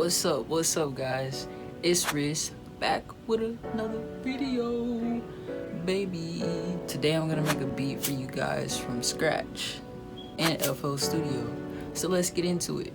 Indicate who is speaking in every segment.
Speaker 1: What's up? What's up, guys? It's Riz back with another video, baby. Today I'm gonna make a beat for you guys from scratch in FL Studio. So let's get into it.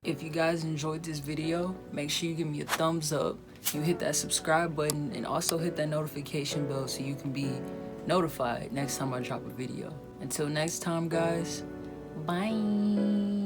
Speaker 1: If you guys enjoyed this video, make sure you give me a thumbs up. You hit that subscribe button and also hit that notification bell so you can be notified next time I drop a video. Until next time, guys, bye.